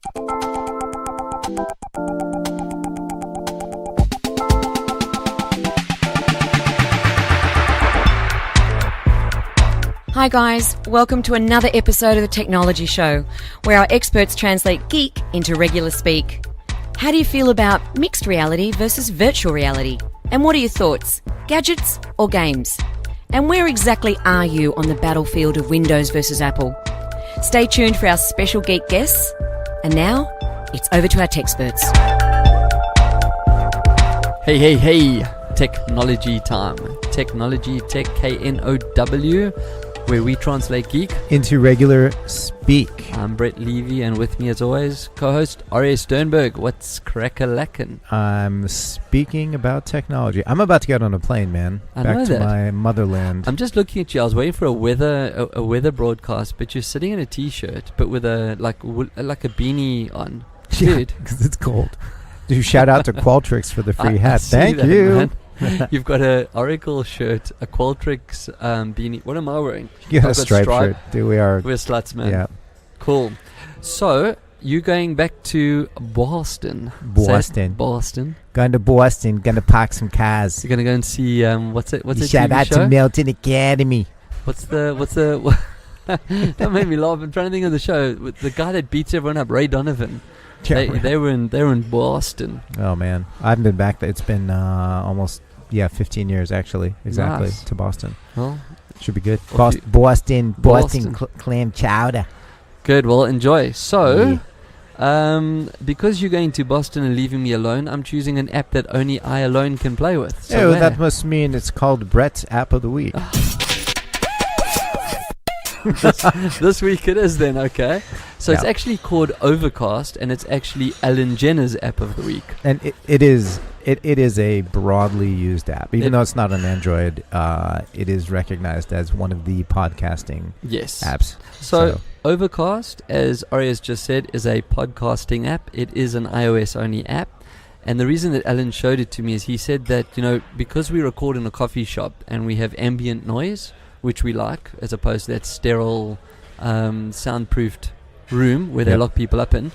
Hi guys, welcome to another episode of the Technology Show, where our experts translate geek into regular speak. How do you feel about mixed reality versus virtual reality? And what are your thoughts? Gadgets or games? And where exactly are you on the battlefield of Windows versus Apple? Stay tuned for our special geek guests. And now, it's over to our Techsperts. Hey, Techknowledgy time. Techknowledgy, Tech, K-N-O-W, where we translate geek into regular speak. I'm Brett Levy, and with me as always, co-host Aryeh Sternberg. What's crack-a-lackin'? I'm speaking about technology. I'm about to get on a plane, man. Back to my motherland. I'm just looking at you. I was waiting for a weather broadcast, but you're sitting in a t-shirt, but with a like a beanie on. Dude, because it's cold. Do shout out to Qualtrics for the free hat. Thank you. Man. You've got a Oracle shirt, a Qualtrics beanie. What am I wearing? You got a striped shirt. Dude, we're sluts, man. Yeah. Cool. So, you going back to Boston. Boston. Going to Boston. Going to park some cars. You're going to go and see, what's it shout TV out show? to Milton Academy. What's the That made me laugh. I'm trying to think of the show. With the guy that beats everyone up, Ray Donovan. They were in Boston. Oh man, I haven't been back. It's been almost 15 years actually, exactly, nice. to Boston. Well, should be good. Boston clam chowder. Good. Well, enjoy. So, because you're going to Boston and leaving me alone, I'm choosing an app that only I alone can play with. So that must mean it's called Brett's App of the Week. This week it is then, okay. So it's actually called Overcast, and it's actually Ellen Jenner's app of the week. And it is a broadly used app. Even though it's not on Android, it is recognized as one of the podcasting apps. So Overcast, as Aryeh just said, is a podcasting app. It is an iOS-only app. And the reason that Alan showed it to me is he said that, because we record in a coffee shop and we have ambient noise, which we like, as opposed to that sterile, soundproofed room where they lock people up in.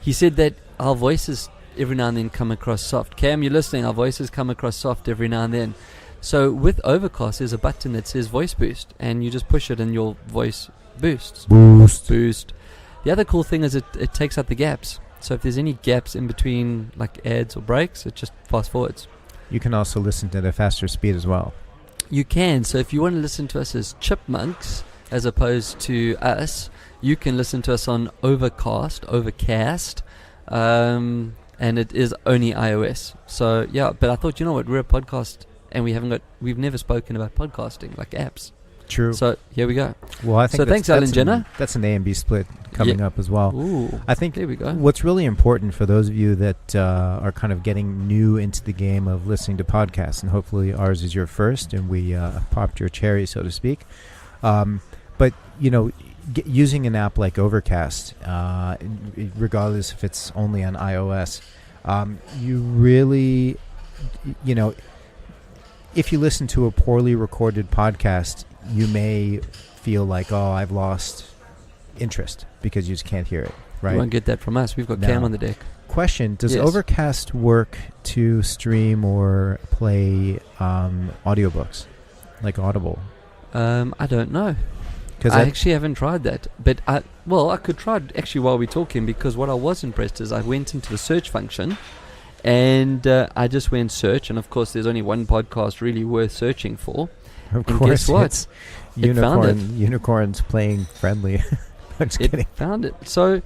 He said that our voices every now and then come across soft. Cam, you're listening, our voices come across soft every now and then. So with Overcast, there's a button that says voice boost, and you just push it and your voice boosts. Boost. The other cool thing is it takes out the gaps. So if there's any gaps in between, like ads or breaks, it just fast forwards. You can also listen to the faster speed as well. You can. So if you want to listen to us as chipmunks as opposed to us, you can listen to us on Overcast, and it is only iOS. So but I thought, we're a podcast and we've never spoken about podcasting like apps. True. So here we go. Well, I think thanks, Ellen Jenner. That's an A and B split coming up as well. Ooh, I think there we go. What's really important for those of you that are kind of getting new into the game of listening to podcasts, and hopefully ours is your first, and we popped your cherry, so to speak. But using an app like Overcast, regardless if it's only on iOS, you really, if you listen to a poorly recorded podcast, you may feel like, I've lost interest because you just can't hear it, right? You won't get that from us. We've got Cam on the deck. Question, does Overcast work to stream or play audiobooks, like Audible? I don't know. Because I actually haven't tried that. But I could try it actually while we're talking, because what I was impressed is I went into the search function and I just went search, and of course there's only one podcast really worth searching for. Of and course, guess what? It's unicorns playing friendly. I'm just kidding. Found it. So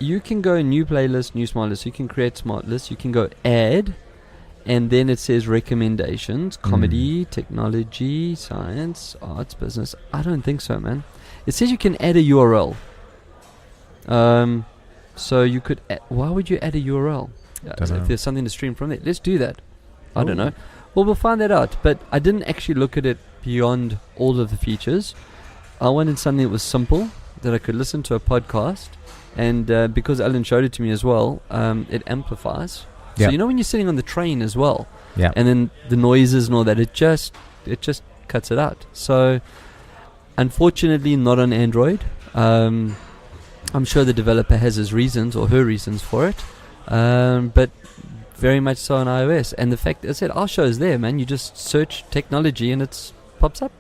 you can go new playlist, new smart list. You can create smart lists. You can go add, and then it says recommendations, comedy, technology, science, arts, business. I don't think so, man. It says you can add a URL. So you could. Why would you add a URL? If there's something to stream from there, let's do that. I don't know. Well, we'll find that out. But I didn't actually look at it beyond all of the features. I wanted something that was simple, that I could listen to a podcast, and because Alan showed it to me as well, it amplifies. So when you're sitting on the train as well, and then the noises and all that, it just cuts it out. So unfortunately, not on Android. I'm sure the developer has his reasons or her reasons for it, but very much so on iOS. And the fact that I said our show is there, man. You just search technology and it pops up.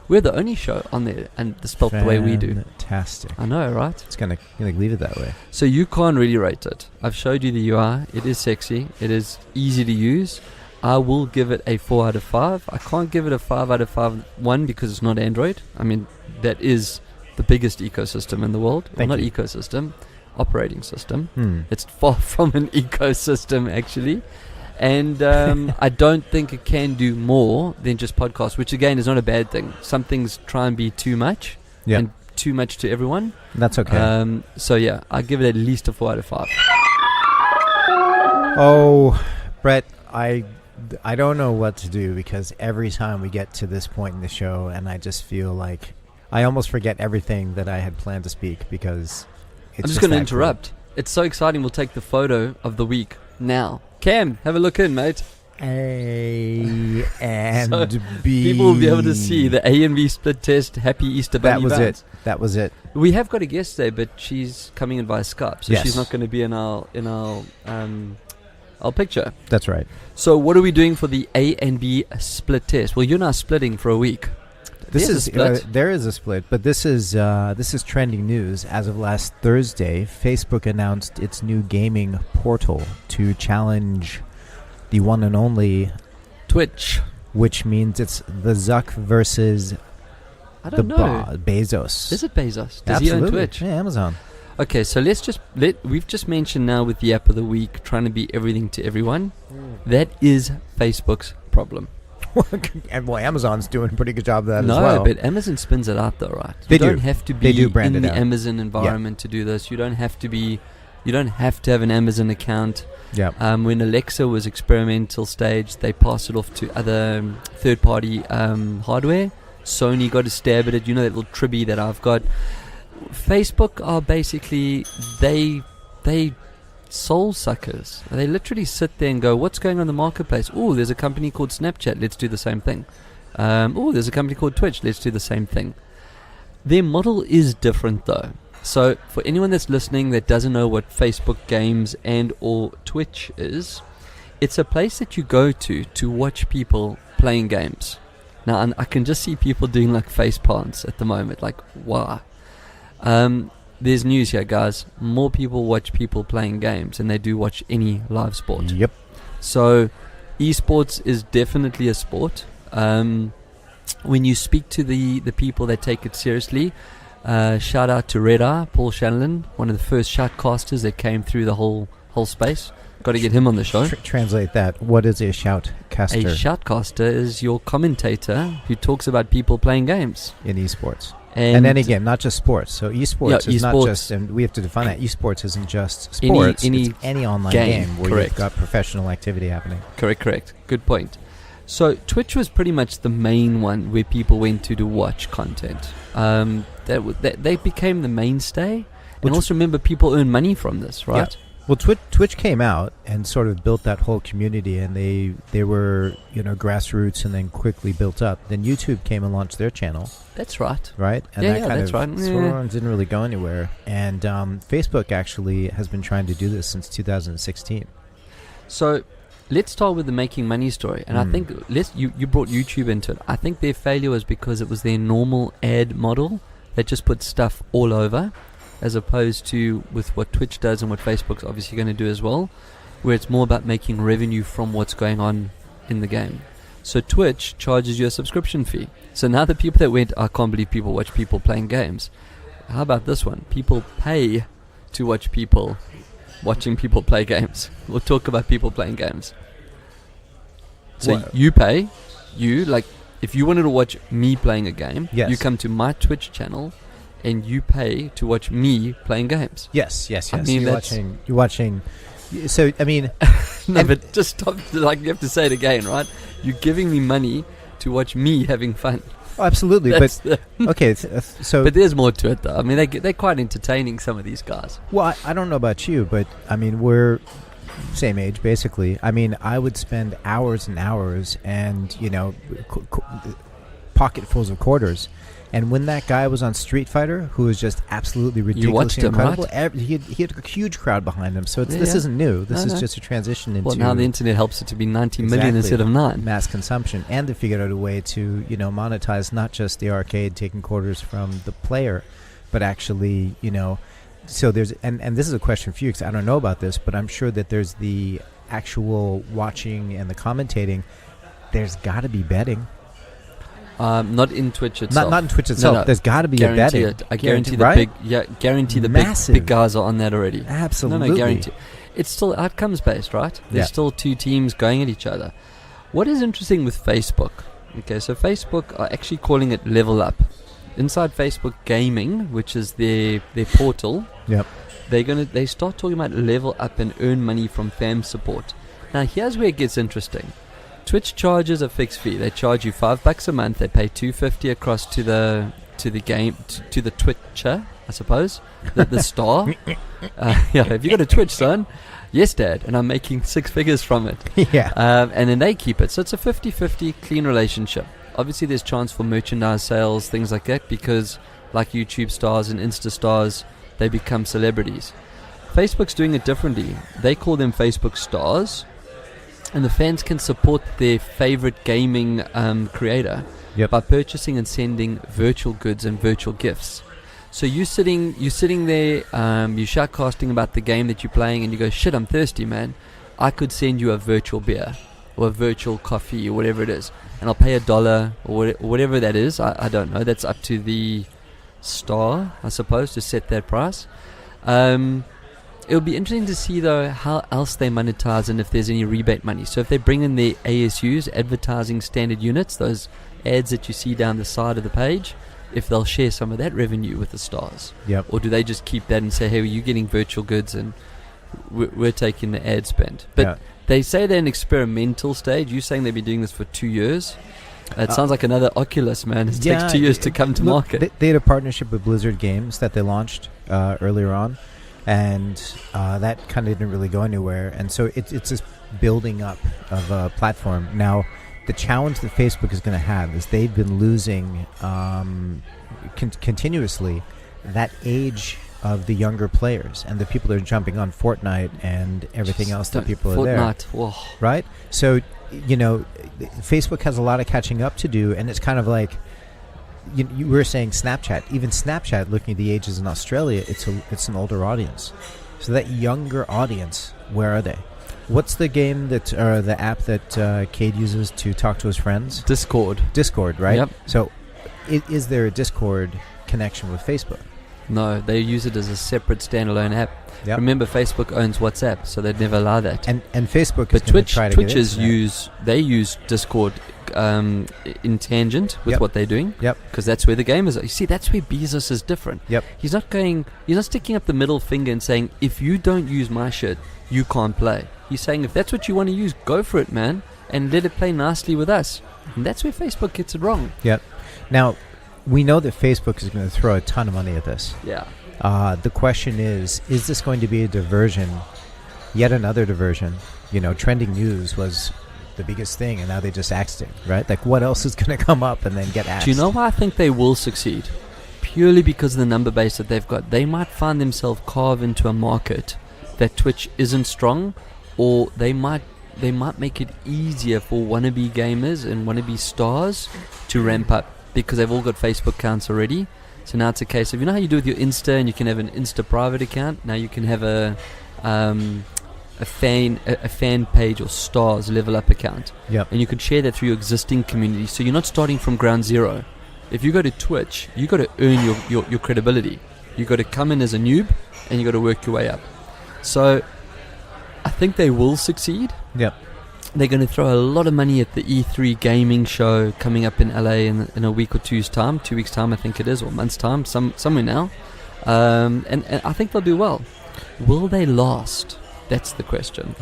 We're the only show on there, and it's spelled the way we do. Fantastic. I know, right? It's gonna leave it that way. So you can't really rate it. I've showed you the UI. It is sexy. It is easy to use. I will give it a 4 out of 5. I can't give it a 5 out of 5. One, because it's not Android. I mean, that is the biggest ecosystem in the world. Well, not ecosystem, operating system. It's far from an ecosystem, actually. And I don't think it can do more than just podcasts, which again is not a bad thing. Some things try and be too much, and too much to everyone. That's okay. So yeah, I give it at least a 4 out of 5. Oh, Brett, I don't know what to do, because every time we get to this point in the show, and I just feel like I almost forget everything that I had planned to speak, because it's I'm just going to interrupt. Cool. It's so exciting. We'll take the photo of the week now. Cam, have a look in, mate. A and so B. People will be able to see the A and B split test. Happy Easter Bunny Bounce. That was it. We have got a guest there, but she's coming in via Skype, so she's not going to be in our picture. That's right. So what are we doing for the A and B split test? Well, you're now splitting for a week. There is a split, but this is trending news. As of last Thursday, Facebook announced its new gaming portal to challenge the one and only Twitch, which means it's the Zuck versus Bezos. Is it Bezos? Does Absolutely. He own Twitch? Yeah, Amazon. Okay, so we've just mentioned now with the app of the week trying to be everything to everyone. That is Facebook's problem. And well, Amazon's doing a pretty good job of that as well. No, but Amazon spins it out though, right? You don't have to be in the out. Amazon environment to do this. You don't have to have an Amazon account. Yeah. When Alexa was experimental stage, they passed it off to other third-party hardware. Sony got a stab at it. You know that little Tribby that I've got. Facebook are basically they soul suckers. They literally sit there and go, what's going on in the marketplace? Oh, there's a company called Snapchat, let's do the same thing. Oh, there's a company called Twitch, let's do the same thing. Their model is different though. So for anyone that's listening that doesn't know what Facebook games and or Twitch is, it's a place that you go to watch people playing games. Now I can just see people doing like face palms at the moment, like wow. There's news here, guys. More people watch people playing games than they do watch any live sport. Yep. So, esports is definitely a sport. When you speak to the people that take it seriously, shout out to Aryeh, Paul Shanlon, one of the first shoutcasters that came through the whole space. Got to get him on the show. Translate that. What is a shoutcaster? A shoutcaster is your commentator who talks about people playing games in esports. And any game, not just sports. So esports is not just, and we have to define that. Esports isn't just sports. It's any online game where you've got professional activity happening. Correct. Good point. So Twitch was pretty much the main one where people went to watch content. They became the mainstay. And also remember, people earn money from this, right? Yeah. Well, Twitch came out and sort of built that whole community, and they were grassroots and then quickly built up. Then YouTube came and launched their channel. That's right. Right? And that's right. Didn't really go anywhere. And Facebook actually has been trying to do this since 2016. So let's start with the making money story. And I think you brought YouTube into it. I think their failure was because it was their normal ad model that just put stuff all over, as opposed to with what Twitch does and what Facebook's obviously going to do as well, where it's more about making revenue from what's going on in the game. So Twitch charges you a subscription fee. So now the people that went, I can't believe people watch people playing games. How about this one? People pay to watch people watching people play games. We'll talk about people playing games. So you pay, if you wanted to watch me playing a game, you come to my Twitch channel and you pay to watch me playing games. Yes. I mean, you're watching. So, I mean... no, but just stop. You have to say it again, right? You're giving me money to watch me having fun. Oh, absolutely. Okay, so... But there's more to it, though. I mean, they're quite entertaining, some of these guys. Well, I don't know about you, but, I mean, we're same age, basically. I mean, I would spend hours and hours and, pocketfuls of quarters. And when that guy was on Street Fighter, who was just absolutely ridiculously incredible, he had a huge crowd behind him. So this isn't new. This is just a transition into... Well, now the internet helps it to be 90 million instead of 9. Mass consumption. And they figured out a way to, monetize not just the arcade taking quarters from the player, but actually, so there's... And this is a question for you, because I don't know about this, but I'm sure that there's the actual watching and the commentating. There's got to be betting. Not in Twitch itself. Not in Twitch itself. No. There's got to be a betting. I guarantee the right? big guys are on that already. Absolutely. No, guarantee. It's still outcomes based, right? There's still 2 teams going at each other. What is interesting with Facebook? Okay, so Facebook are actually calling it Level Up. Inside Facebook Gaming, which is their portal, they start talking about level up and earn money from fan support. Now here's where it gets interesting. Twitch charges a fixed fee. They charge you $5 a month. They pay $2.50 across to the game to the Twitcher, I suppose, the star. Have you got a Twitch, son? Yes, Dad. And I'm making 6 figures from it. And then they keep it. So it's a 50-50 clean relationship. Obviously, there's chance for merchandise sales, things like that, because like YouTube stars and Insta stars, they become celebrities. Facebook's doing it differently. They call them Facebook stars. And the fans can support their favorite gaming creator by purchasing and sending virtual goods and virtual gifts. So you're sitting there, you're shoutcasting about the game that you're playing, and you go, "Shit, I'm thirsty, man. I could send you a virtual beer or a virtual coffee or whatever it is, and I'll pay $1 or whatever that is. I don't know. That's up to the star, I suppose, to set that price." It'll be interesting to see, though, how else they monetize and if there's any rebate money. So if they bring in their ASUs, advertising standard units, those ads that you see down the side of the page, if they'll share some of that revenue with the stars. Or do they just keep that and say, "Hey, you're getting virtual goods and we're taking the ad spend"? But they say they're in experimental stage. You're saying they've been doing this for 2 years. It sounds like another Oculus, man. It takes 2 years to come to market. They had a partnership with Blizzard Games that they launched earlier on. And that kind of didn't really go anywhere. And so it's this building up of a platform. Now, the challenge that Facebook is going to have is they've been losing continuously that age of the younger players and the people that are jumping on Fortnite and everything else that people are there. Whoa. Right? So, Facebook has a lot of catching up to do, and it's kind of like, you were saying Snapchat. Even Snapchat, looking at the ages in Australia, it's an older audience. So that younger audience, where are they? What's the game the app that Cade uses to talk to his friends? Discord, right? Yep. So is there a Discord connection with Facebook? No, they use it as a separate standalone app. Yep. Remember, Facebook owns WhatsApp, so they'd never allow that. And Facebook is going to try to get into that. use Discord in tangent with what they're doing. Because that's where the game is. You see, that's where Bezos is different. He's not sticking up the middle finger and saying, "If you don't use my shit, you can't play." He's saying, if that's what you want to use, go for it, man, and let it play nicely with us. And that's where Facebook gets it wrong. Now, we know that Facebook is going to throw a ton of money at this. The question is this going to be a diversion, yet another diversion? Trending news was the biggest thing, and now they just axed it, right? Like, what else is going to come up and then get axed? Do you know why I think they will succeed? Purely because of the number base that they've got. They might find themselves carved into a market that Twitch isn't strong, or they might make it easier for wannabe gamers and wannabe stars to ramp up, because they've all got Facebook accounts already. So now it's a case of, how you do with your Insta, and you can have an Insta private account. Now you can have a fan page or stars level up account. And you can share that through your existing community. So you're not starting from ground zero. If you go to Twitch, you got to earn your credibility. You got to come in as a noob, and you got to work your way up. So I think they will succeed. They're going to throw a lot of money at the E3 gaming show coming up in LA in a week or 2 weeks time, I think it is, or a month's time, somewhere now. And I think they'll do well. Will they last? That's the question.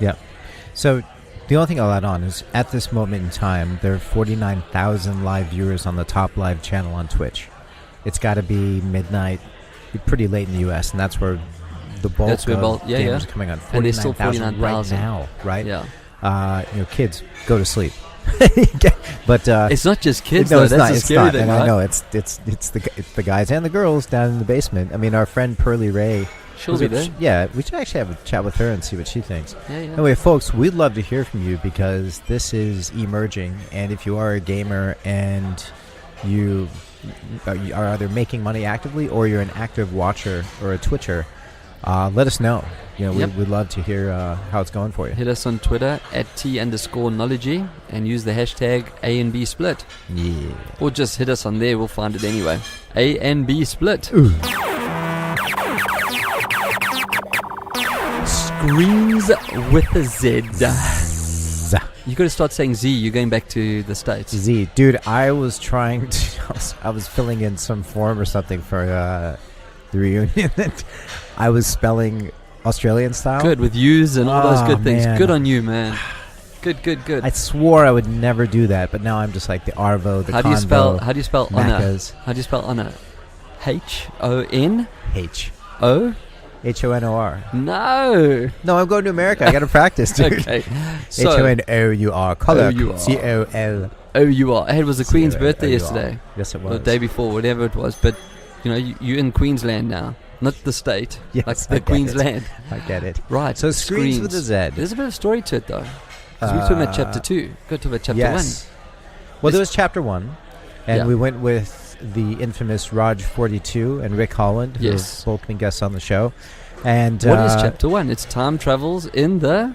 So the only thing I'll add on is, at this moment in time, there are 49,000 live viewers on the top live channel on Twitch. It's got to be midnight, pretty late in the US, and that's where the bulk of gamers are coming on. 49,000 right now, right? Kids, go to sleep. But it's not just kids, no, though. it's That's not. a It's scary not. thing, And right? I know it's the guys and the girls down in the basement. I mean, our friend Pearly Ray. She'll be there. Yeah, we should actually have a chat with her and see what she thinks. Yeah. Anyway, folks, we'd love to hear from you because this is emerging. And if you are a gamer and you are either making money actively or you're an active watcher or a Twitcher, let us know. We'd love to hear how it's going for you. Hit us on Twitter at @T_knowledgy and use the hashtag A&B Split. Yeah. Or just hit us on there. We'll find it anyway. A&B Split. Ooh. Screens with a Z. You got to start saying Z. You're going back to the States. Z. Dude, I was trying to... I was filling in some form or something for the reunion. I was spelling Australian style. Good, with U's and all those good things. Man. Good on you, man. Good. I swore I would never do that, but now I'm just like the Arvo, the How do you spell honor? Macca's. How do you spell honor? H-O-N? H. O? H-O-N-O-R. No. No, I'm going to America. I got to practice, dude. Okay. So, H-O-N-O-U-R. Color. O-U-R. C-O-L. O-U-R. It was the Queen's birthday C-O-L. yesterday. Yes, it Or was. the day before, whatever it was. But, you're in Queensland now. Not the state. Yes, like I the get Queensland. I get it. Right. So screens with a Z. There's a bit of story to it, though. Because we're talking about chapter 2. Go to about chapter 1. Well, there was chapter 1, and Yeah. we went with the infamous Raj42 and Rick Holland, who Yes. have both been guests on the show. And What is chapter 1? It's time travels in the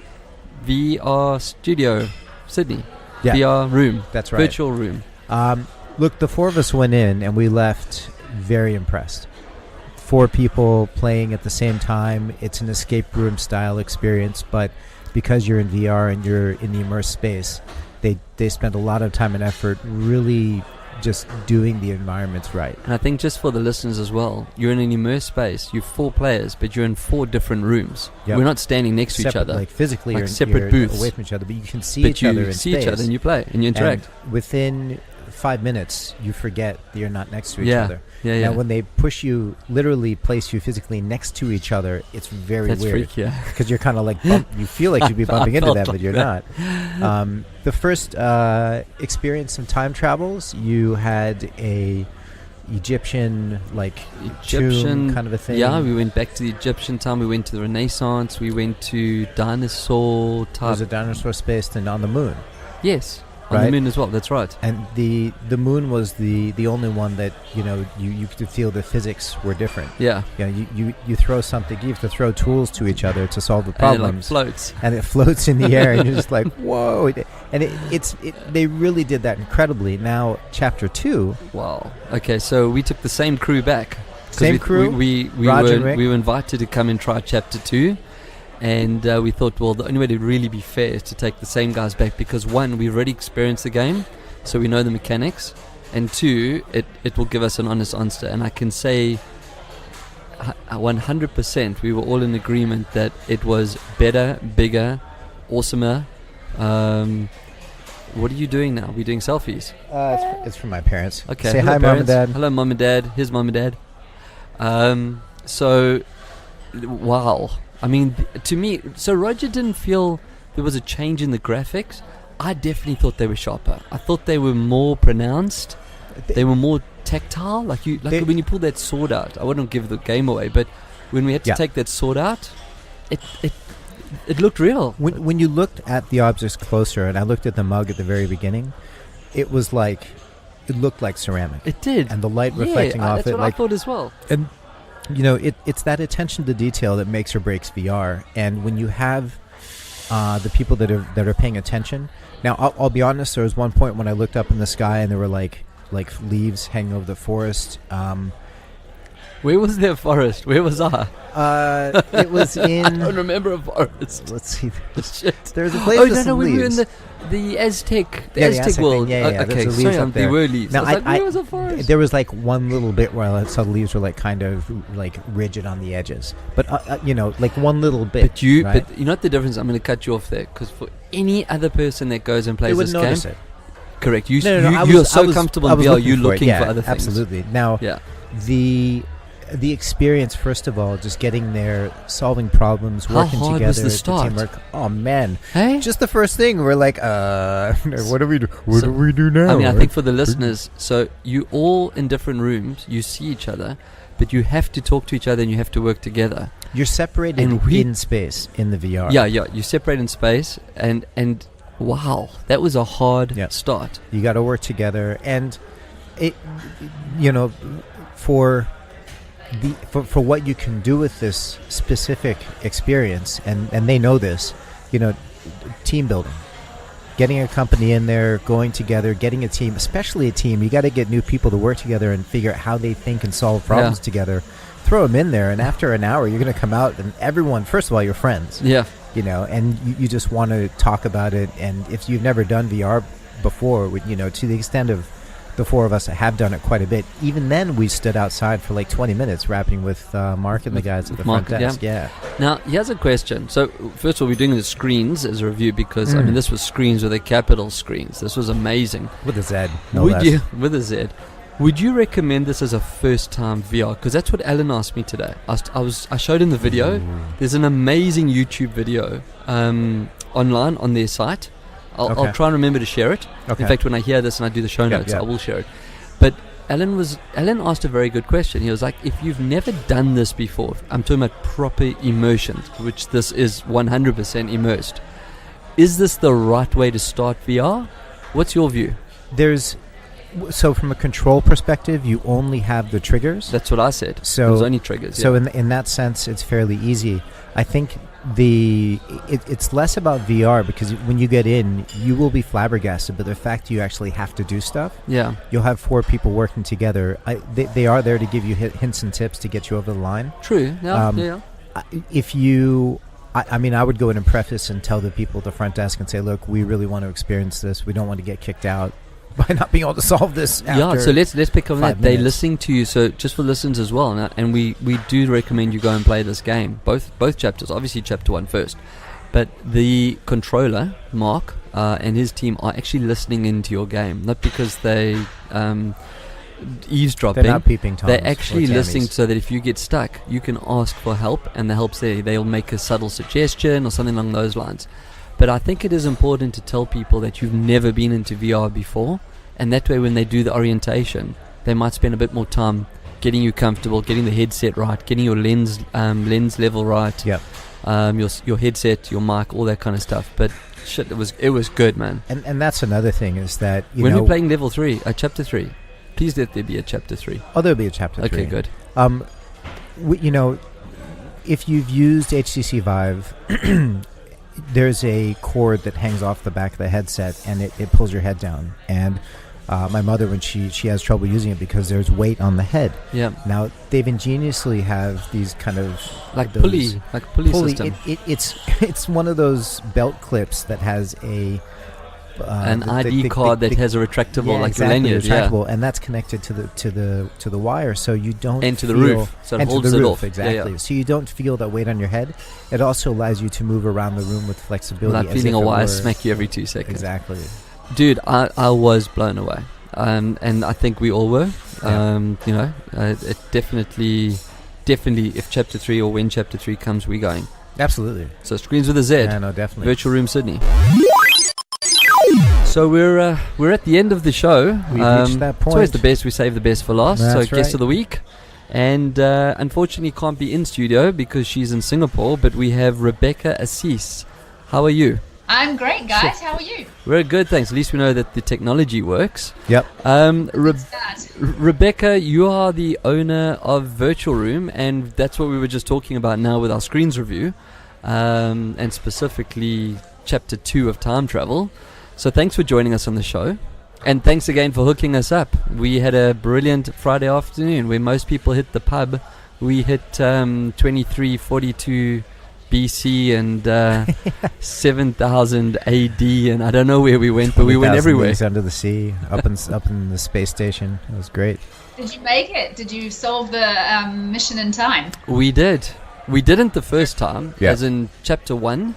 VR studio, Sydney. Yeah. VR room. That's right. Virtual room. Look, the four of us went in, and we left very impressed. 4 people playing at the same time. It's an escape room style experience, but because you're in VR and you're in the immersed space, they spend a lot of time and effort really just doing the environments right. And I think just for the listeners as well, you're in an immersed space. You're 4 players, but you're in 4 different rooms. Yep. We're not standing next to each Separate, other. like physically, Like you're separate you're booths. away from each other, but you can see but each other you in see space. each other and you play and you interact. And within 5 minutes, you forget that you're not next to each Yeah. other. Yeah. Now, when they push you, literally place you physically next to each other, it's very That's weird. freaky, yeah. Because you're kind of like, you feel like you'd be bumping into them, but you're not. The first experience some time travels, you had a Egyptian tomb kind of a thing. Yeah, we went back to the Egyptian time. We went to the Renaissance. We went to dinosaur type. There's a dinosaur space and on the moon. Yes, on Right? the moon as well. That's right. And the moon was the only one that you could feel the physics were different. Yeah, You throw something, you have to throw tools to each other to solve the and it like problems, floats. and it floats in the air, and you're just like, whoa! And they really did that incredibly. Now, chapter 2, Wow. Okay, so we took the same crew back. 'Cause Same crew? We Raj and Rick? were invited to come and try chapter 2. And we thought, well, the only way to really be fair is to take the same guys back because 1, we've already experienced the game, so we know the mechanics, and 2, it will give us an honest answer. And I can say 100% we were all in agreement that it was better, bigger, awesomer. What are you doing now? We're doing selfies. it's from my parents. Okay. Say hello, hi, Mom and parents. Dad. Hello, Mom and Dad. Here's Mom and Dad. So, wow. I mean, to me, so Roger didn't feel there was a change in the graphics. I definitely thought they were sharper. I thought they were more pronounced. They were more tactile. Like when you pull that sword out. I wouldn't give the game away, but when we had to take that sword out, it looked real. When you looked at the objects closer, and I looked at the mug at the very beginning, it looked like ceramic. It did. And the light reflecting off that's it, what I thought as well. And it's that attention to detail that makes or breaks VR. And when you have the people that are paying attention. Now, I'll be honest. There was one point when I looked up in the sky and there were like leaves hanging over the forest. Where was their forest? Where was I? It was in. I don't remember a forest. Let's see. Shit. There's a place Oh with no, some we were in leaves. the Aztec, Yeah, the Aztec Aztec world. thing. Yeah, Okay, there's the leaves sorry, up there. there were leaves. Now, I was like, where was a forest? There was like one little bit where I saw the leaves were like kind of like rigid on the edges, but like one little bit. But you right? know what the difference? I'm going to cut you off there because for any other person that goes and They plays wouldn't this game, notice it. correct? You No, you're I so was- comfortable I in was VR, you're for it. looking Yeah, for other things. Absolutely. Now, Yeah. the the experience, first of all, just getting there, solving problems, working hard together, was the start? teamwork. Oh man, Hey? just the first thing, we're like, what do we do? What So, do we do now? I mean, I right? think for the listeners, so you all in different rooms, you see each other, but you have to talk to each other and you have to work together. You're separated And we- in space in the VR. Yeah, you separate in space, and wow, that was a hard Yeah. start. You got to work together, and it, you know, for what you can do with this specific experience, and they know this, you know, team building, getting a company in there, going together, getting a team, especially a team. You got to get new people to work together and figure out how they think and solve problems together. Throw them in there, and after an hour, you're going to come out, and everyone, first of all, you're friends. Yeah. You know, and you just want to talk about it. And if you've never done VR before, you know, to the extent of the four of us have done it quite a bit, even then we stood outside for like 20 minutes rapping with Mark and the guys at the front desk. Yeah. Now, here's a question. So, first of all, we're doing the screens as a review because, I mean, this was screens with a capital screens. This was amazing. With a Z. No Would less. you, with a Z, would you recommend this as a first-time VR? Because that's what Alan asked me today. I showed him the video. There's an amazing YouTube video online on their site. I'll try and remember to share it. Okay. In fact, when I hear this and I do the show notes, yeah. I will share it. But Alan asked a very good question. He was like, if you've never done this before, I'm talking about proper immersion, which this is 100% immersed. Is this the right way to start VR? What's your view? So from a control perspective, you only have the triggers. That's what I said. So There's only triggers. So in that sense, it's fairly easy. I think it's less about VR, because when you get in, you will be flabbergasted. But the fact you actually have to do stuff, Yeah. you'll have four people working together. They are there to give you hints and tips to get you over the line. True. Yeah. If you, I mean, I would go in and preface and tell the people at the front desk and say, look, we really want to experience this. We don't want to get kicked out by not being able to solve this after Yeah, so let's pick up on 5 that. They're minutes. listening to you, so just for listeners as well, and we do recommend you go and play this game, both chapters, obviously chapter 1 first, but the controller, Mark, and his team are actually listening into your game, not because they eavesdropping. They're not peeping Toms. They're actually or Tammies. listening so that if you get stuck, you can ask for help, and the help's there. They'll make a subtle suggestion or something along those lines. But I think it is important to tell people that you've never been into VR before, and that way when they do the orientation, they might spend a bit more time getting you comfortable, getting the headset right, getting your lens level right, Yep. your headset, your mic, all that kind of stuff. But shit, it was good, man. And that's another thing, is that When we're playing level 3, chapter 3, please let there be a chapter 3. Oh, there'll be a chapter 3. Okay, good. If you've used HTC Vive, there's a cord that hangs off the back of the headset, and it pulls your head down. And my mother, when she has trouble using it because there's weight on the head. Yeah. Now they've ingeniously have these kind of pulley system. It's one of those belt clips that has an ID card that has a retractable, like exactly, your lanyard, retractable, and that's connected to the wire, so you don't and to the feel- roof, so it and to holds the it roof, off. exactly. Yeah. So you don't feel that weight on your head. It also allows you to move around the room with flexibility, Without as feeling if a it wire were- smack you every 2 seconds. Exactly. Dude, I was blown away, and I think we all were. Yeah. It definitely, if chapter 3 or when chapter 3 comes, we're going. Absolutely. So screens with a Z. Yeah, no, definitely. Virtual Room Sydney. So we're at the end of the show. We've reached that It's always point. the best. We save the best for last. That's so guest right. of the week, and unfortunately can't be in studio because she's in Singapore. But we have Rebecca Assice. How are you? I'm great, guys. How are you? We're good, thanks. At least we know that the technology works. Yep. Rebecca, you are the owner of Virtual Room, and that's what we were just talking about now with our screens review, and specifically Chapter 2 of Time Travel. So thanks for joining us on the show, and thanks again for hooking us up. We had a brilliant Friday afternoon where most people hit the pub. We hit 2342 BC and 7000 AD, and I don't know where we went, but we went 20,000 everywhere. leagues under the sea, up in the space station. It was great. Did you make it? Did you solve the mission in time? We did. We didn't the first time, Yeah. as in chapter 1.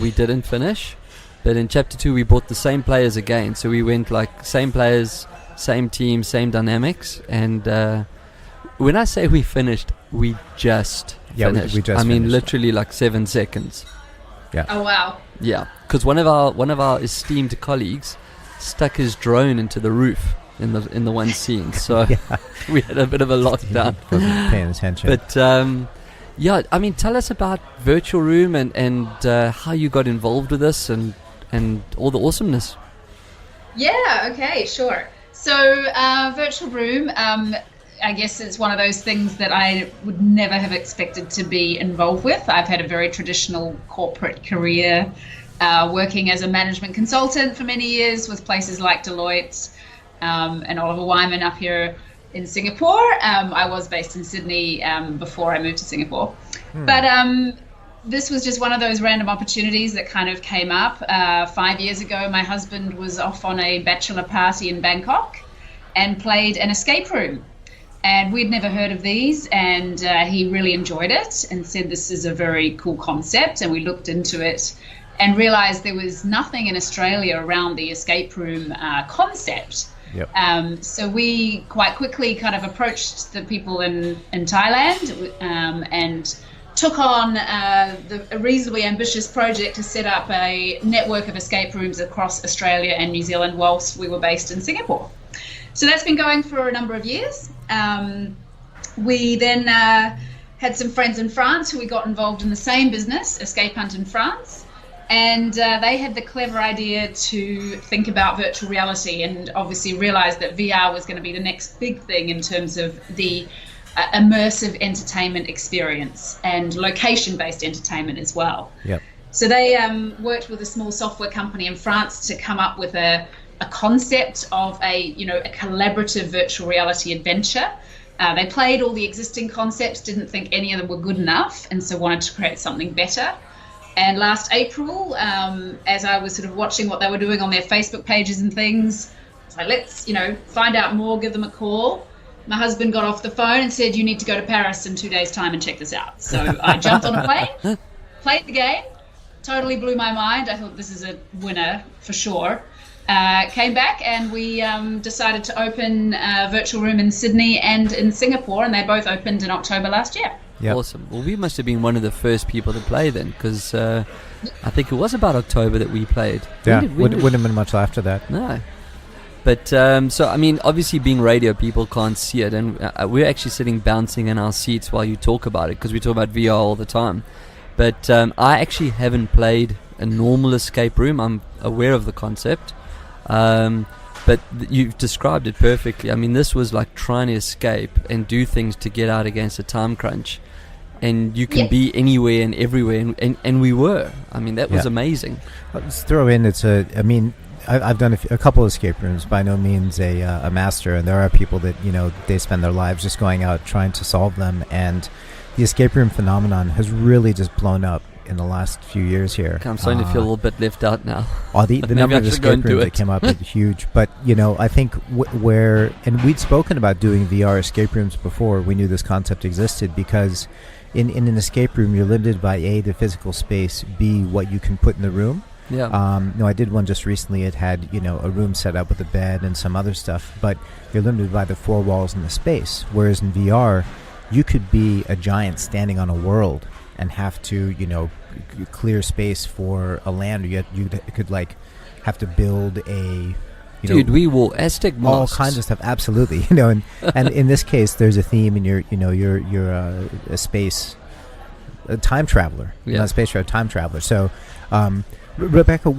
We didn't finish, but in chapter 2 we brought the same players again. So we went like same players, same team, same dynamics, and when I say we finished, we just finished. We just I mean, finished. literally like 7 seconds. Oh wow. Yeah, because one of our esteemed colleagues stuck his drone into the roof in the one scene, so we had a bit of a lockdown. Wasn't paying attention. But yeah, I mean, tell us about Virtual Room and how you got involved with this and all the awesomeness. Yeah, okay, sure. So Virtual Room, I guess it's one of those things that I would never have expected to be involved with. I've had a very traditional corporate career, working as a management consultant for many years with places like Deloitte and Oliver Wyman up here in Singapore. I was based in Sydney before I moved to Singapore. But this was just one of those random opportunities that kind of came up. 5 years ago, my husband was off on a bachelor party in Bangkok and played an escape room. And we'd never heard of these, and he really enjoyed it and said this is a very cool concept. And we looked into it and realized there was nothing in Australia around the escape room concept. Yep. So we quite quickly kind of approached the people in Thailand and took on a reasonably ambitious project to set up a network of escape rooms across Australia and New Zealand whilst we were based in Singapore. So that's been going for a number of years. We then had some friends in France who we got involved in the same business, Escape Hunt in France. And they had the clever idea to think about virtual reality and obviously realized that VR was going to be the next big thing in terms of the immersive entertainment experience and location-based entertainment as well. Yep. So they worked with a small software company in France to come up with a concept of a collaborative virtual reality adventure. They played all the existing concepts, didn't think any of them were good enough, and so wanted to create something better. And last April, as I was sort of watching what they were doing on their Facebook pages and things, I was like, let's, find out more, give them a call. My husband got off the phone and said, you need to go to Paris in 2 days' time and check this out. So I jumped on a plane, played the game, totally blew my mind. I thought this is a winner for sure. Came back and we decided to open a virtual room in Sydney and in Singapore, and they both opened in October last year. Yep. Awesome. Well, we must have been one of the first people to play then, because I think it was about October that we played. Yeah, wouldn't have been much after that. No. But, so, I mean, obviously being radio, people can't see it, and we're actually sitting bouncing in our seats while you talk about it, because we talk about VR all the time. But I actually haven't played a normal escape room. I'm aware of the concept. But you've described it perfectly. I mean, this was like trying to escape and do things to get out against a time crunch. And you can be anywhere and everywhere, and we were. I mean, that was amazing. I'll just throw in, I've done a couple of escape rooms, by no means a master, and there are people that, they spend their lives just going out trying to solve them, and the escape room phenomenon has really just blown up in the last few years here. I'm starting to feel a little bit left out now. The number of escape rooms that came up is huge, but I think and we'd spoken about doing VR escape rooms before we knew this concept existed, because in an escape room you're limited by A, the physical space, B, what you can put in the room. Yeah. I did one just recently. It had a room set up with a bed and some other stuff, but you're limited by the four walls and the space. Whereas in VR, you could be a giant standing on a world and have to clear space for a land. You could have to build a Dude, we wore Aztec masks. All kinds of stuff, absolutely. And in this case, there's a theme, and you're a space, a time traveler, not a space traveler, time traveler. So, Rebecca,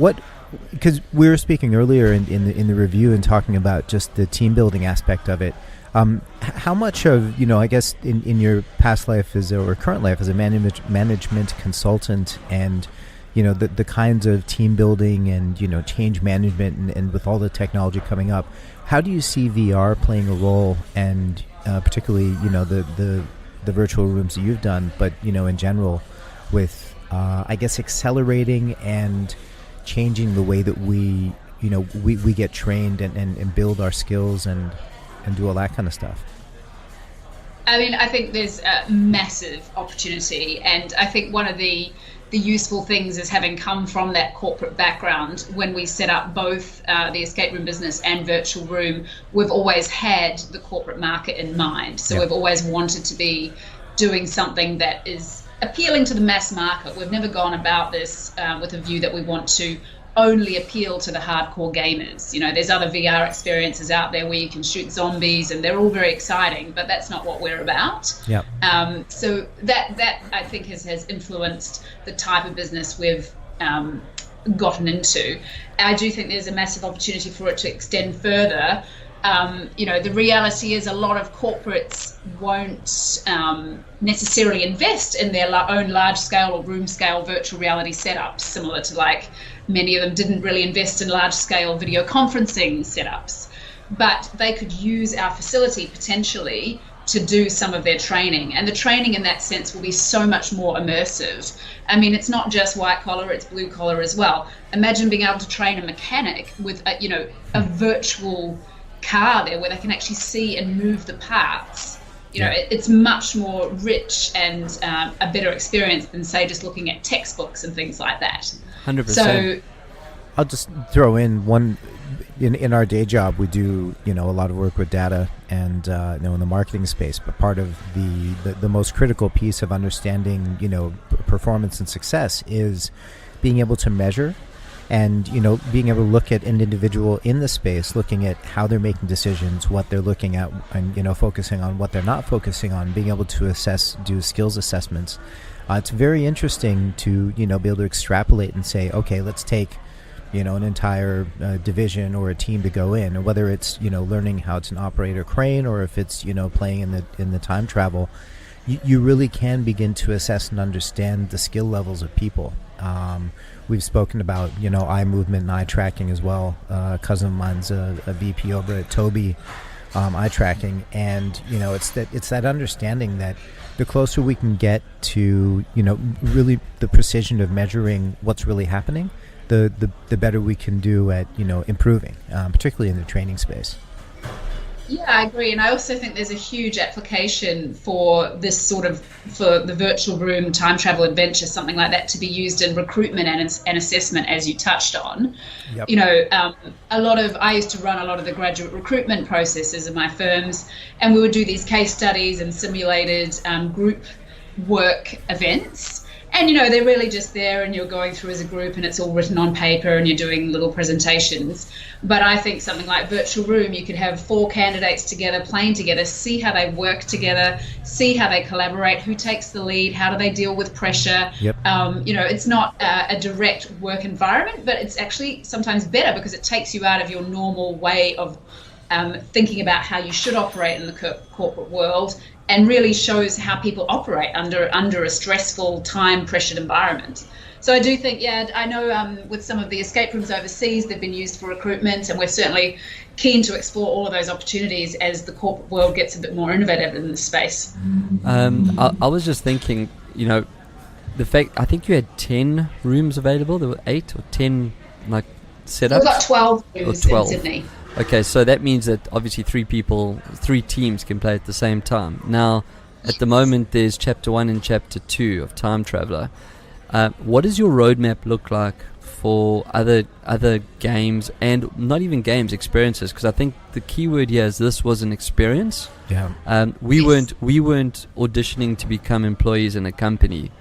because we were speaking earlier in the review and talking about just the team building aspect of it. How much of I guess in your past life or current life as a management consultant, and the kinds of team building and change management and with all the technology coming up, how do you see VR playing a role, and particularly the virtual rooms that you've done, but in general with I guess accelerating and changing the way that we get trained and build our skills and do all that kind of stuff? I mean, I think there's a massive opportunity, and I think one of the useful things is having come from that corporate background. When we set up both the escape room business and virtual room, we've always had the corporate market in mind. So we've always wanted to be doing something that is appealing to the mass market. We've never gone about this with a view that we want to only appeal to the hardcore gamers. You know, there's other VR experiences out there where you can shoot zombies, and they're all very exciting, but that's not what we're about. Yeah. So that I think has influenced the type of business we've gotten into. I do think there's a massive opportunity for it to extend further. You know, the reality is a lot of corporates won't necessarily invest in their own large-scale or room-scale virtual reality setups, similar to like many of them didn't really invest in large-scale video conferencing setups. But they could use our facility potentially to do some of their training. And the training in that sense will be so much more immersive. I mean, it's not just white collar, it's blue collar as well. Imagine being able to train a mechanic with a virtual car there where they can actually see and move the parts. You know, it's much more rich and a better experience than, say, just looking at textbooks and things like that. 100%. So I'll just throw in one. In our day job, we do a lot of work with data and in the marketing space. But part of the most critical piece of understanding performance and success is being able to measure. And, being able to look at an individual in the space, looking at how they're making decisions, what they're looking at, and, focusing on what they're not focusing on, being able to do skills assessments. It's very interesting to, be able to extrapolate and say, okay, let's take, an entire division or a team to go in, or whether it's, learning how to operate a crane, or if it's, playing in the time travel. You really can begin to assess and understand the skill levels of people. We've spoken about, eye movement and eye tracking as well. A cousin of mine's a VP over at Tobii, eye tracking. And, it's that understanding that the closer we can get to, really the precision of measuring what's really happening, the better we can do at, improving, particularly in the training space. Yeah, I agree. And I also think there's a huge application for this for the virtual room time travel adventure, something like that, to be used in recruitment and assessment, as you touched on. Yep. I used to run a lot of the graduate recruitment processes in my firms, and we would do these case studies and simulated group work events. And, they're really just there, and you're going through as a group, and it's all written on paper, and you're doing little presentations. But I think something like virtual room, you could have 4 candidates together, playing together, see how they work together, see how they collaborate, who takes the lead, how do they deal with pressure. Yep. It's not a direct work environment, but it's actually sometimes better because it takes you out of your normal way of thinking about how you should operate in the corporate world, and really shows how people operate under a stressful, time-pressured environment. So I do think, I know with some of the escape rooms overseas, they've been used for recruitment, and we're certainly keen to explore all of those opportunities as the corporate world gets a bit more innovative in this space. I was just thinking, the fact, I think you had 10 rooms available. There were 8 or 10 setups. We've got 12 rooms in Sydney. Okay, so that means that obviously 3 teams can play at the same time. Now, at the moment, there's Chapter 1 and Chapter 2 of Time Traveller. What does your roadmap look like for other games, and not even games, experiences? Because I think the key word here is this was an experience. Yeah. We weren't auditioning to become employees in a company,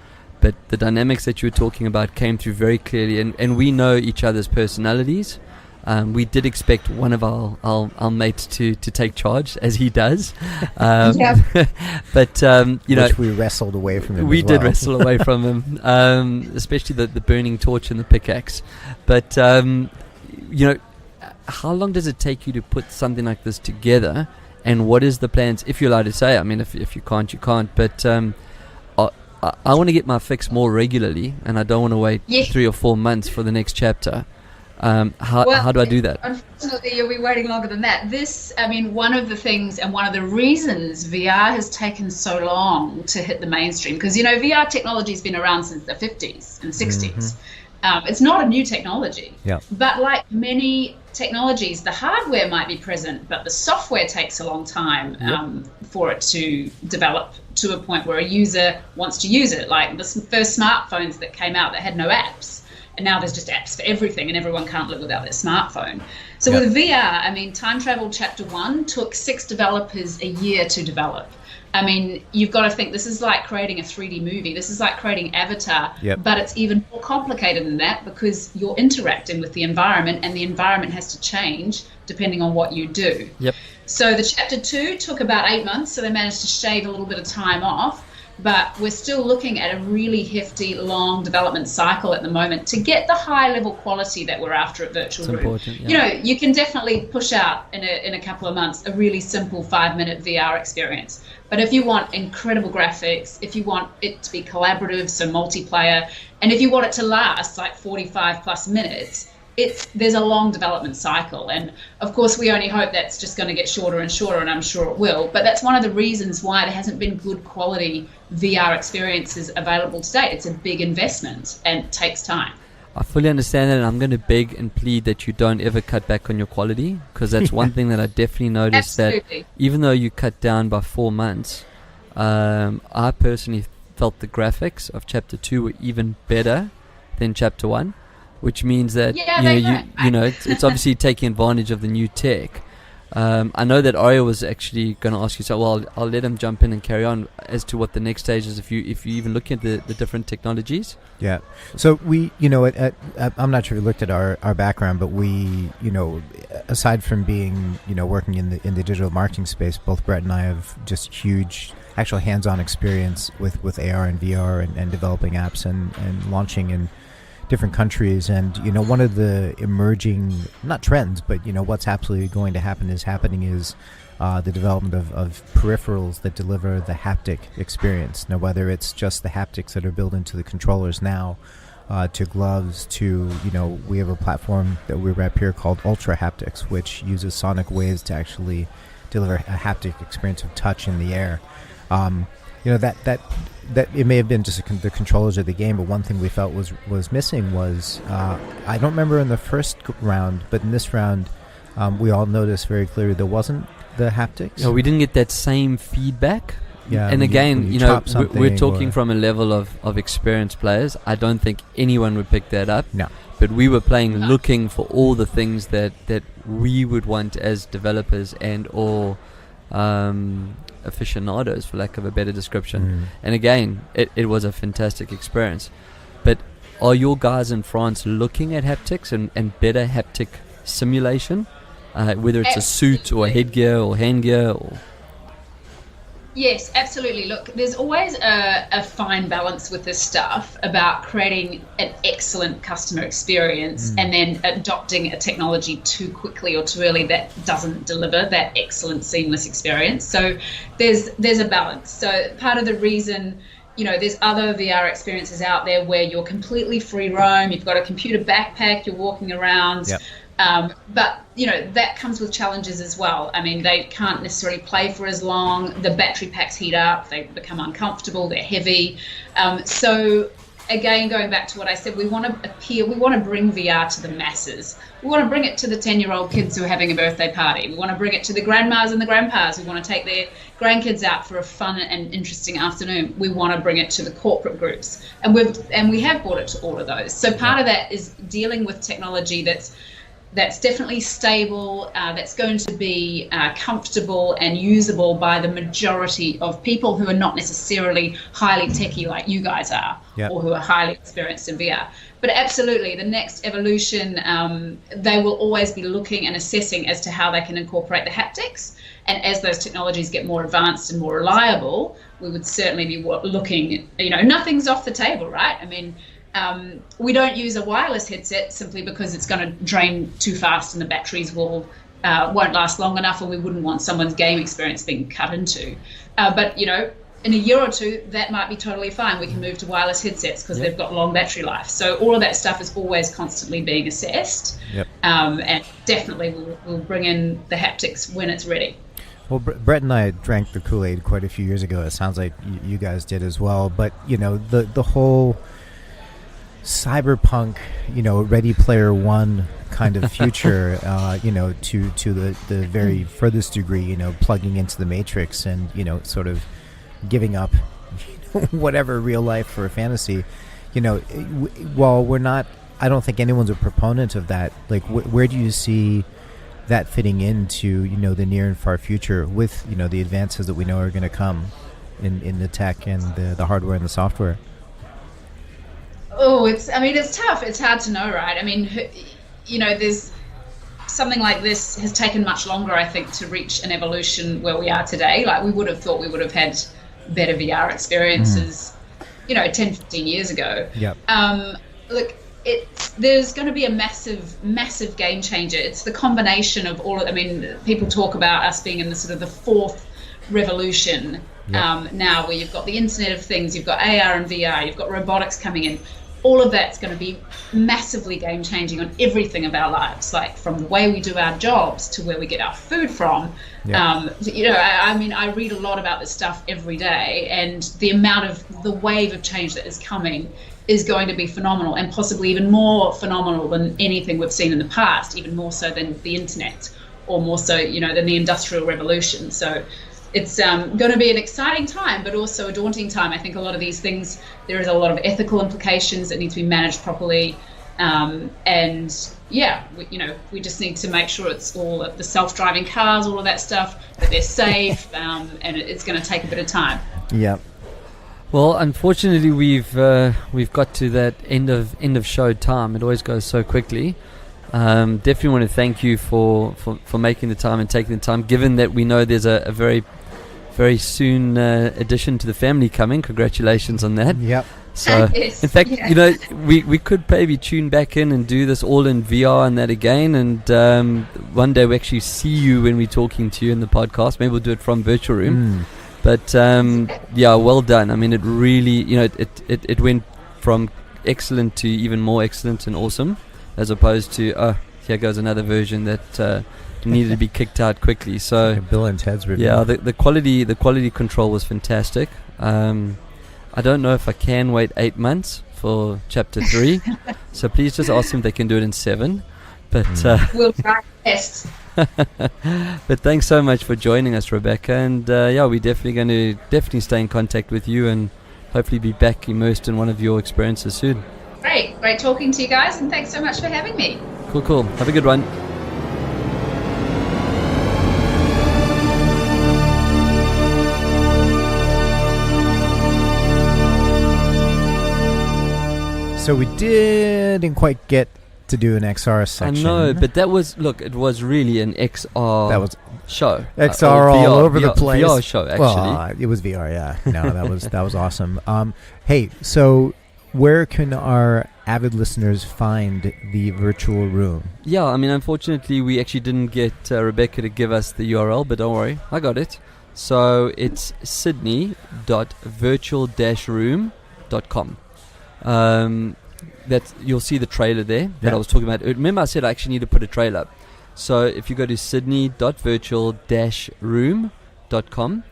but the dynamics that you were talking about came through very clearly, and we know each other's personalities. We did expect one of our mates to take charge, as he does. But, which we wrestled away from him. We did wrestle away from him, especially the burning torch and the pickaxe. But, how long does it take you to put something like this together? And what is the plans, if you're allowed to say? I mean, if you can't, you can't. But I want to get my fix more regularly, and I don't want to wait 3 or 4 months for the next chapter. How do I do that? Unfortunately, you'll be waiting longer than that. One of the things and one of the reasons VR has taken so long to hit the mainstream, because, VR technology has been around since the 50s and 60s. It's not a new technology. Yeah. But like many technologies, the hardware might be present, but the software takes a long time for it to develop to a point where a user wants to use it. Like the first smartphones that came out that had no apps, and now there's just apps for everything, and everyone can't live without their smartphone. So with VR, I mean, Time Travel Chapter 1 took 6 developers a year to develop. I mean, you've got to think this is like creating a 3D movie. This is like creating Avatar, but it's even more complicated than that because you're interacting with the environment and the environment has to change depending on what you do. So the Chapter 2 took about 8 months, so they managed to shave a little bit of time off. But we're still looking at a really hefty, long development cycle at the moment to get the high-level quality that we're after at Virtual Room. Important, You know, you can definitely push out in a couple of months a really simple 5-minute VR experience. But if you want incredible graphics, if you want it to be collaborative, so multiplayer, and if you want it to last like 45 plus minutes, there's a long development cycle. And of course, we only hope that's just going to get shorter and shorter, and I'm sure it will. But that's one of the reasons why there hasn't been good quality VR experiences available today. It's a big investment and it takes time. I fully understand that, and I'm going to beg and plead that you don't ever cut back on your quality, because that's one thing that I definitely noticed. Absolutely. That even though you cut down by 4 months, I personally felt the graphics of Chapter 2 were even better than Chapter 1, which means that it's obviously taking advantage of the new tech. I know that Aryeh was actually going to ask you, so I'll let him jump in and carry on as to what the next stage is if you even look at the different technologies. Yeah. So we, I'm not sure if you looked at our background, but we, aside from being, working in the digital marketing space, both Brett and I have just huge actual hands-on experience with AR and VR and developing apps and launching in different countries. And one of the emerging, not trends, but what's absolutely going to happen is the development of peripherals that deliver the haptic experience. Now, whether it's just the haptics that are built into the controllers now, to gloves, to we have a platform that we wrap here called Ultra Haptics, which uses sonic waves to actually deliver a haptic experience of touch in the air. That it may have been just the controllers of the game, but one thing we felt was missing was, I don't remember in the first round, but in this round, we all noticed very clearly there wasn't the haptics. No, we didn't get that same feedback. Yeah, and again, we're talking or from a level of experienced players. I don't think anyone would pick that up. No. But we were playing looking for all the things that we would want as developers and or aficionados, for lack of a better description. And again, it was a fantastic experience. But are your guys in France looking at haptics and better haptic simulation, whether it's a suit or a headgear or handgear or... Yes, absolutely. Look, there's always a fine balance with this stuff about creating an excellent customer experience and then adopting a technology too quickly or too early that doesn't deliver that excellent seamless experience. So there's a balance. So part of the reason, there's other VR experiences out there where you're completely free roam, you've got a computer backpack, you're walking around. Yep. But that comes with challenges as well. I mean, they can't necessarily play for as long. The battery packs heat up. They become uncomfortable. They're heavy. So again, going back to what I said, we want to bring VR to the masses. We want to bring it to the 10-year-old kids who are having a birthday party. We want to bring it to the grandmas and the grandpas who want to take their grandkids out for a fun and interesting afternoon. We want to bring it to the corporate groups, and we have brought it to all of those. So part of that is dealing with technology that's definitely stable, that's going to be comfortable and usable by the majority of people who are not necessarily highly techie like you guys are, or who are highly experienced in VR. But absolutely, the next evolution, they will always be looking and assessing as to how they can incorporate the haptics. And as those technologies get more advanced and more reliable, we would certainly be looking, nothing's off the table, right? I mean, we don't use a wireless headset simply because it's going to drain too fast and the batteries won't last long enough, and we wouldn't want someone's game experience being cut into. But in a year or two, that might be totally fine. We can move to wireless headsets because they've got long battery life. So all of that stuff is always constantly being assessed. And definitely we'll bring in the haptics when it's ready. Well, Brett and I drank the Kool-Aid quite a few years ago. It sounds like you guys did as well. But the whole cyberpunk, Ready Player One kind of future, to the very furthest degree, plugging into the Matrix and, sort of giving up whatever real life for a fantasy. While we're not, I don't think anyone's a proponent of that. Like, where do you see that fitting into, the near and far future with, the advances that we know are going to come in the tech and the hardware and the software? Oh, it's tough. It's hard to know, right? I mean, there's something like this has taken much longer, I think, to reach an evolution where we are today. Like, we would have thought we would have had better VR experiences, 10, 15 years ago. Yep. Look, there's going to be a massive game changer. It's the combination of all. People talk about us being in the sort of the fourth revolution. Yep. Now, where you've got the Internet of Things, you've got AR and VR, you've got robotics coming in. All of that's going to be massively game changing on everything of our lives, like from the way we do our jobs to where we get our food from. Yeah. I read a lot about this stuff every day, and the wave of change that is coming is going to be phenomenal, and possibly even more phenomenal than anything we've seen in the past, even more so than the internet, or more so, than the Industrial Revolution. So it's going to be an exciting time, but also a daunting time. I think a lot of these things, there is a lot of ethical implications that need to be managed properly. We just need to make sure it's all the self-driving cars, all of that stuff, that they're safe, and it's going to take a bit of time. Yeah. Well, unfortunately, we've got to that end of show time. It always goes so quickly. Definitely want to thank you for making the time and taking the time, given that we know there's a very, very soon addition to the family coming. Congratulations on that. Yep. So, Yes. in fact, we could maybe tune back in and do this all in VR and that again. And one day we actually see you when we're talking to you in the podcast. Maybe we'll do it from Virtual Room. But well done. I mean, it really, it went from excellent to even more excellent and awesome, as opposed to here goes another version that needed to be kicked out quickly. So like Bill and Ted's review. Yeah, the quality control was fantastic. I don't know if I can wait 8 months for chapter 3, so please just ask them if they can do it in 7. But we'll try best. But thanks so much for joining us, Rebecca, and we're definitely going to stay in contact with you and hopefully be back immersed in one of your experiences soon. Great talking to you guys, and thanks so much for having me. Cool. Have a good one. So we didn't quite get to do an XR section. I know, but it was really an XR show. XR all over the place. VR show, actually. Well, it was VR, yeah. No, that was awesome. Hey, so where can our avid listeners find the virtual room? Yeah, I mean, unfortunately, we actually didn't get Rebecca to give us the URL, but don't worry, I got it. So it's sydney.virtual-room.com. That you'll see the trailer there that I was talking about. Remember, I said I actually need to put a trailer up. So if you go to sydney.virtual-room.com,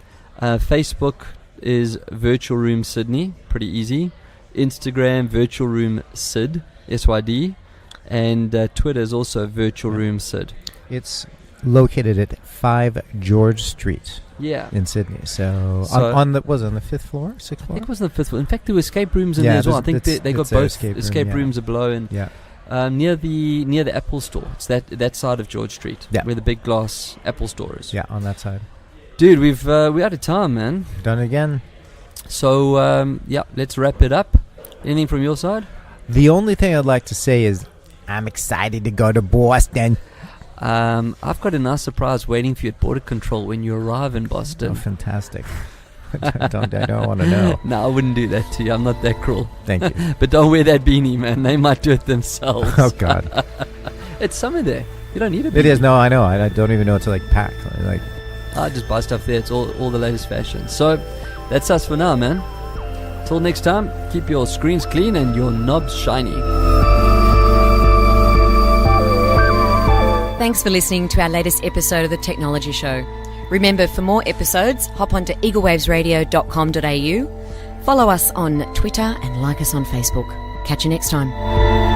Facebook is Virtual Room Sydney, pretty easy. Instagram, Virtual Room Sid, SYD, and Twitter is also Virtual Room Sid. It's located at 5 George Street. Yeah, in Sydney. So on the 5th floor, 6th floor? I think it was on the 5th floor. In fact, there were escape rooms in there as well. I think they got both escape rooms below, and near the Apple store. It's that side of George Street, where the big glass Apple store is. Yeah, on that side. Dude, we're out of time, man. Done it again. So let's wrap it up. Anything from your side? The only thing I'd like to say is I'm excited to go to Boston. I've got a nice surprise waiting for you at border control when you arrive in Boston. Oh, fantastic. I don't want to know. No, I wouldn't do that to you. I'm not that cruel. Thank you. But don't wear that beanie, man. They might do it themselves. Oh, God. It's summer there. You don't need a beanie. It is. No, I know. I don't even know to pack. I just buy stuff there. It's all the latest fashion. So that's us for now, man. Till next time, keep your screens clean and your knobs shiny. Thanks for listening to our latest episode of The Technology Show. Remember, for more episodes, hop onto eaglewavesradio.com.au, follow us on Twitter and like us on Facebook. Catch you next time.